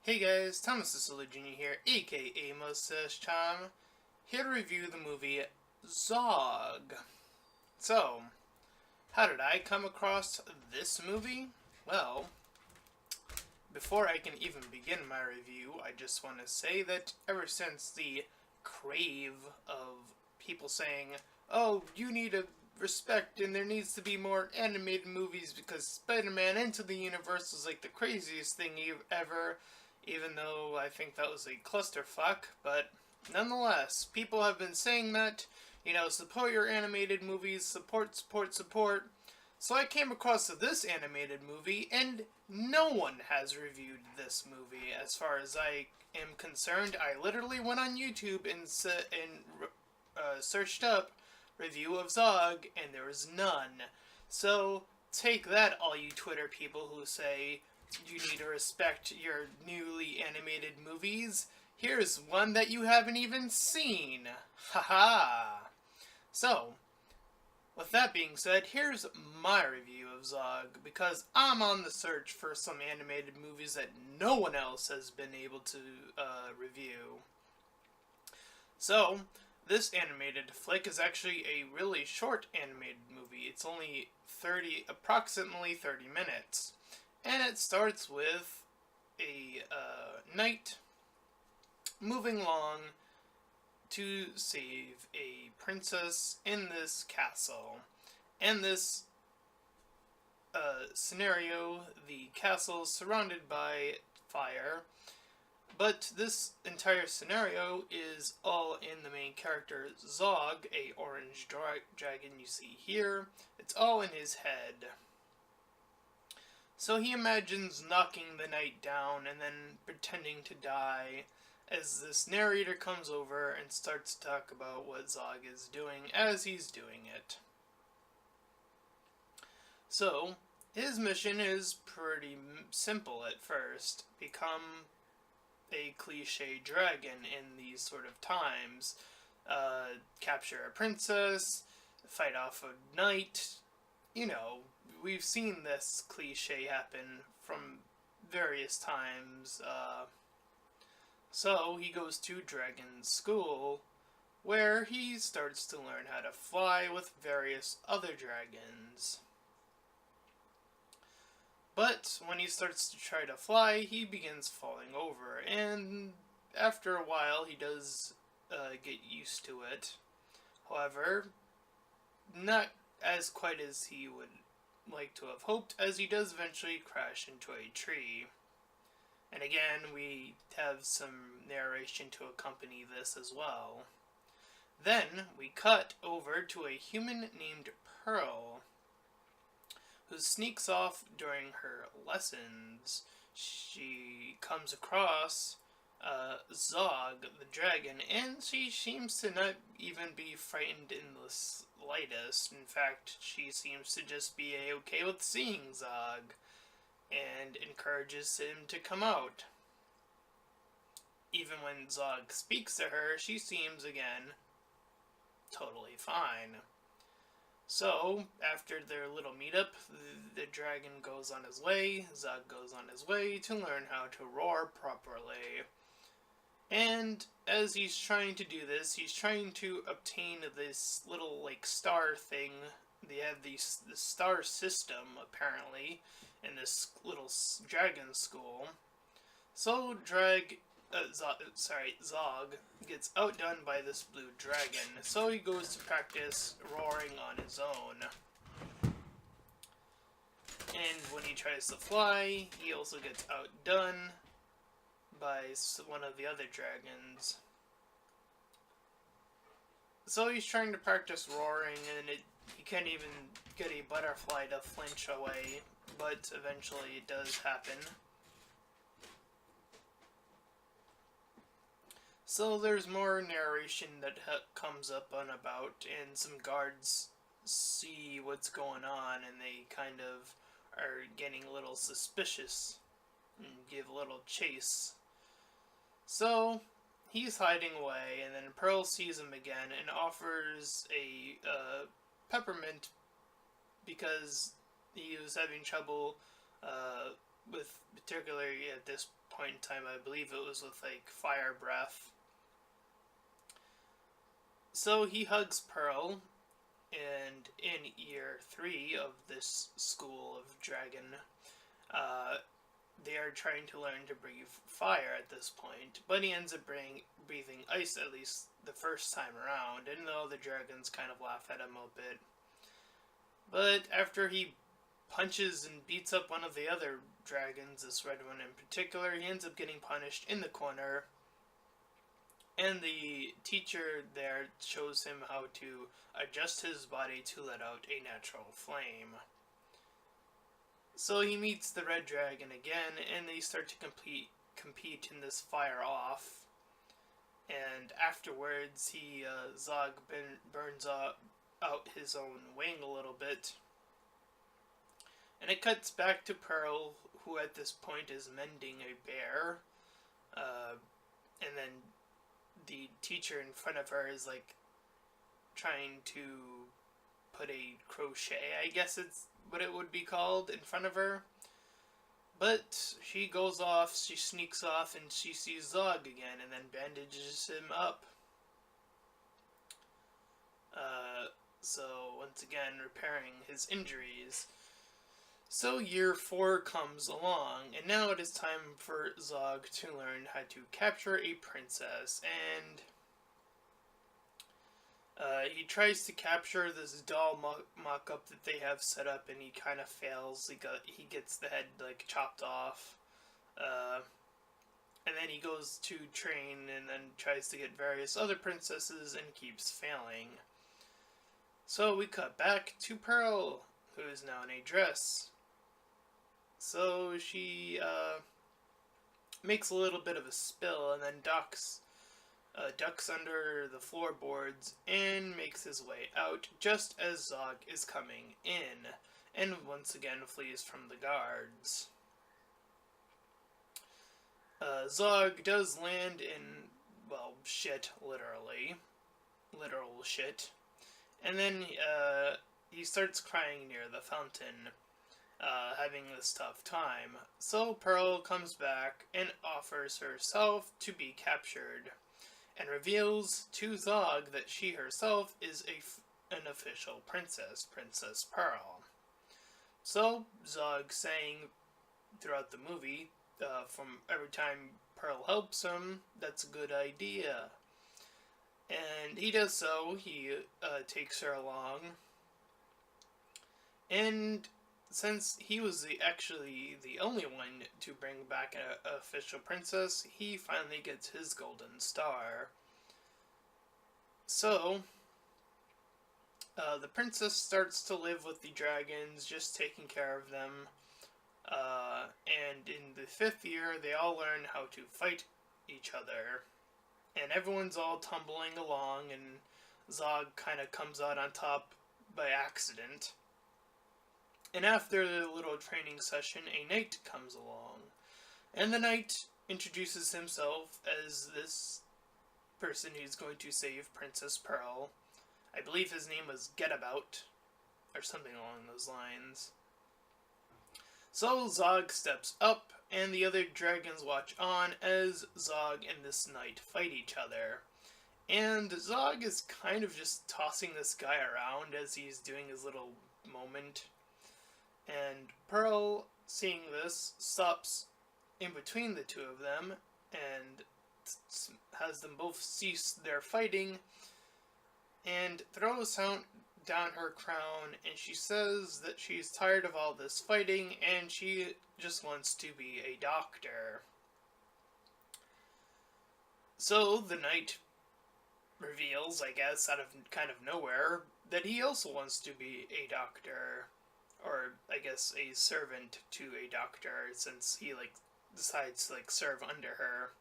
Hey guys, Thomas Jr. here, aka Mustached Tom, here to review the movie Zog. So, how did I come across this movie? Well, before I can even begin my review, I just want to say that ever since the crave of people saying, oh, you need to respect and there needs to be more animated movies because Spider-Man Into the Universe was like the craziest thing ever, even though I think that was a clusterfuck, but nonetheless, people have been saying that, support your animated movies, support. So I came across this animated movie, and no one has reviewed this movie as far as I am concerned. I literally went on YouTube and searched up review of Zog, and there was none. So take that, all you Twitter people who say you need to respect your newly animated movies. Here's one that you haven't even seen. Haha. So, with that being said, here's my review of Zog, because I'm on the search for some animated movies that no one else has been able to review. So, this animated flick is actually a really short animated movie. It's only approximately 30 minutes. And it starts with a knight moving along to save a princess in this castle. And this scenario, the castle is surrounded by fire, but this entire scenario is all in the main character Zog, a orange dragon you see here. It's all in his head. So he imagines knocking the knight down and then pretending to die as this narrator comes over and starts to talk about what Zog is doing as he's doing it. So, his mission is pretty simple at first. Become a cliche dragon in these sort of times. Capture a princess, fight off a knight. We've seen this cliche happen from various times. So he goes to dragon school, where he starts to learn how to fly with various other dragons. But when he starts to try to fly, he begins falling over, and after a while he does get used to it. However, not as quite as he would like to have hoped, as he does eventually crash into a tree. And again, we have some narration to accompany this as well. Then we cut over to a human named Pearl, who sneaks off during her lessons. She comes across Zog, the dragon, and she seems to not even be frightened in the slightest. In fact, she seems to just be a-okay with seeing Zog, and encourages him to come out. Even when Zog speaks to her, she seems, again, totally fine. So, after their little meetup, the dragon goes on his way, Zog goes on his way to learn how to roar properly. And as he's trying to do this, he's trying to obtain this little, star thing. They have this star system, apparently, in this little dragon school. So Zog gets outdone by this blue dragon, so he goes to practice roaring on his own. And when he tries to fly, he also gets outdone by one of the other dragons. So he's trying to practice roaring, and he can't even get a butterfly to flinch away, but eventually it does happen. So there's more narration that comes up and about, and some guards see what's going on, and they kind of are getting a little suspicious and give a little chase. So he's hiding away, and then Pearl sees him again and offers a peppermint because he was having trouble with, particularly at this point in time. I believe it was with like fire breath. So he hugs Pearl, and in year 3 of this school of dragon, they are trying to learn to breathe fire at this point, but he ends up breathing ice at least the first time around, and though the dragons kind of laugh at him a bit. But after he punches and beats up one of the other dragons, this red one in particular, he ends up getting punished in the corner, and the teacher there shows him how to adjust his body to let out a natural flame. So he meets the red dragon again, and they start to compete in this fire off. And afterwards, Zog burns out his own wing a little bit. And it cuts back to Pearl, who at this point is mending a bear. And then the teacher in front of her is like trying to put a crochet, I guess it's what it would be called, in front of her. But she goes off, she sneaks off, and she sees Zog again, and then bandages him up. So once again, repairing his injuries. So year 4 comes along, and now it is time for Zog to learn how to capture a princess, and he tries to capture this doll mock-up that they have set up, and he kind of fails. He gets the head like chopped off, and then he goes to train and then tries to get various other princesses and keeps failing. So we cut back to Pearl, who is now in a dress. So she makes a little bit of a spill and then ducks under the floorboards and makes his way out just as Zog is coming in, and once again flees from the guards. Zog does land in, well, shit, literally. Literal shit. And then he starts crying near the fountain, having this tough time. So Pearl comes back and offers herself to be captured, and reveals to Zog that she herself is an official princess, Princess Pearl. So Zog saying throughout the movie, from every time Pearl helps him, that's a good idea. And he does so. He takes her along, and since he was actually the only one to bring back an official princess, he finally gets his golden star. So the princess starts to live with the dragons, just taking care of them. And in the 5th year, they all learn how to fight each other. And everyone's all tumbling along, and Zog kind of comes out on top by accident. And after the little training session, a knight comes along. And the knight introduces himself as this person who's going to save Princess Pearl. I believe his name was Getabout, or something along those lines. So Zog steps up, and the other dragons watch on as Zog and this knight fight each other. And Zog is kind of just tossing this guy around as he's doing his little moment. And Pearl, seeing this, stops in between the two of them and has them both cease their fighting and throws down her crown, and she says that she's tired of all this fighting and she just wants to be a doctor. So the knight reveals, I guess, out of kind of nowhere, that he also wants to be a doctor, or I guess a servant to a doctor, since he decides to serve under her.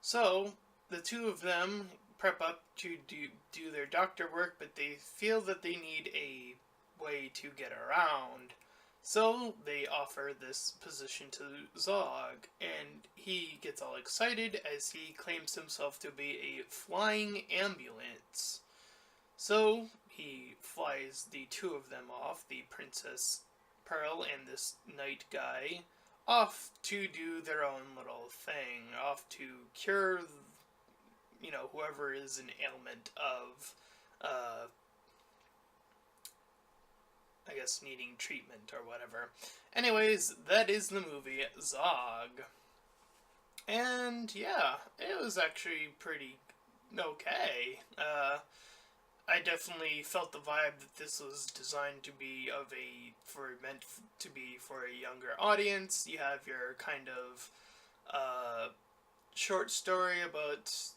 So the two of them prep up to do their doctor work, but they feel that they need a way to get around. So they offer this position to Zog, and he gets all excited as he claims himself to be a flying ambulance. So he flies the two of them off, the Princess Pearl and this knight guy off to do their own little thing, off to cure, whoever is an ailment of, I guess, needing treatment or whatever. Anyways, that is the movie Zog. And yeah, it was actually pretty okay. I definitely felt the vibe that this was designed to be meant to be for a younger audience. You have your kind of short story about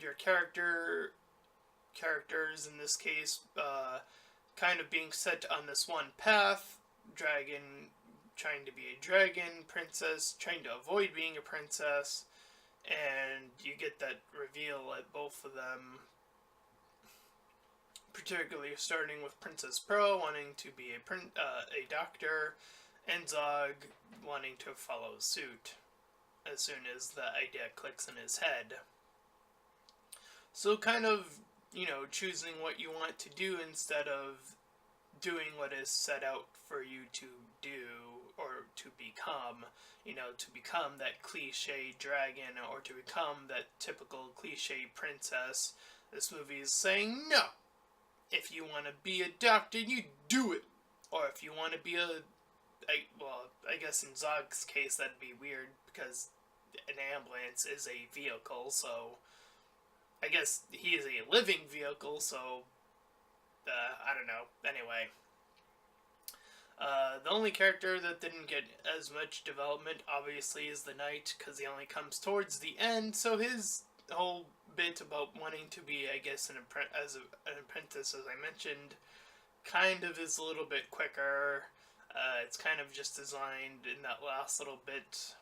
your characters in this case, kind of being set on this one path. Dragon trying to be a dragon, princess trying to avoid being a princess, and you get that reveal at both of them. Particularly starting with Princess Pearl wanting to be a doctor, and Zog wanting to follow suit as soon as the idea clicks in his head. So kind of, choosing what you want to do instead of doing what is set out for you to do or to become. To become that cliche dragon or to become that typical cliche princess. This movie is saying no. If you want to be a doctor, you do it. Or if you want to be I guess in Zog's case that'd be weird because an ambulance is a vehicle, so I guess he is a living vehicle, so I don't know. Anyway, the only character that didn't get as much development, obviously, is the knight, because he only comes towards the end, so his whole bit about wanting to be, I guess, an apprentice, as I mentioned, kind of is a little bit quicker. It's kind of just designed in that last little bit.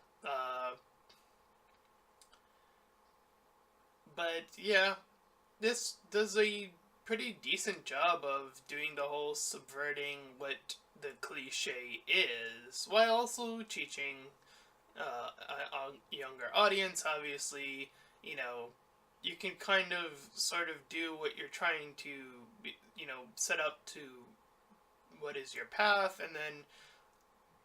But yeah, this does a pretty decent job of doing the whole subverting what the cliche is, while also teaching a younger audience. Obviously, you can kind of sort of do what you're trying to, set up to what is your path, and then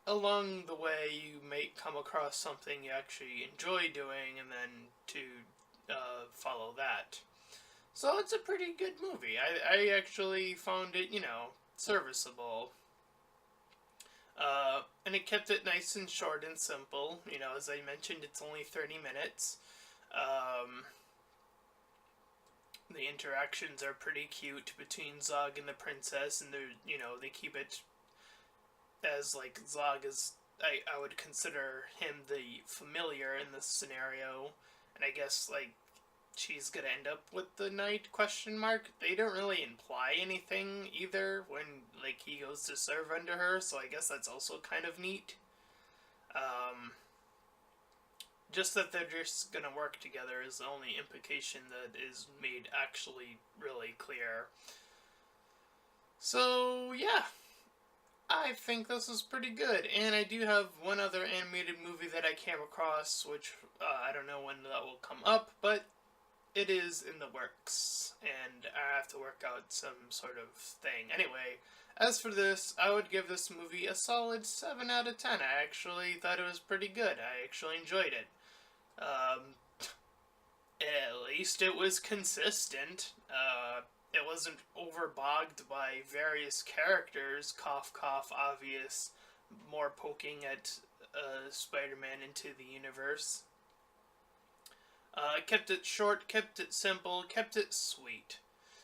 along the way you may come across something you actually enjoy doing, and then to follow that. So it's a pretty good movie. I actually found it, serviceable. And it kept it nice and short and simple. As I mentioned, it's only 30 minutes. The interactions are pretty cute between Zog and the princess, and they keep it as, Zog is, I would consider him the familiar in this scenario, and I guess, she's gonna end up with the knight, ? They don't really imply anything either when, he goes to serve under her, so I guess that's also kind of neat. Just that they're just gonna work together is the only implication that is made actually really clear. So, yeah. I think this is pretty good, and I do have one other animated movie that I came across, which I don't know when that will come up, but it is in the works, and I have to work out some sort of thing. Anyway, as for this, I would give this movie a solid 7 out of 10. I actually thought it was pretty good. I actually enjoyed it. At least it was consistent. It wasn't overbogged by various characters, cough cough, obvious, more poking at Spider-Man into the universe. Kept it short, kept it simple, kept it sweet.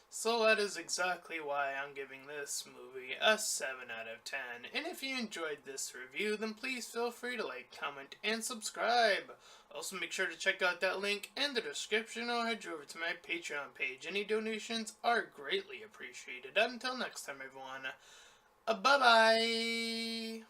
So that is exactly why I'm giving this movie a 7 out of 10. And if you enjoyed this review, then please feel free to like, comment, and subscribe. Also make sure to check out that link in the description or head over to my Patreon page. Any donations are greatly appreciated. Until next time, everyone. Bye-bye!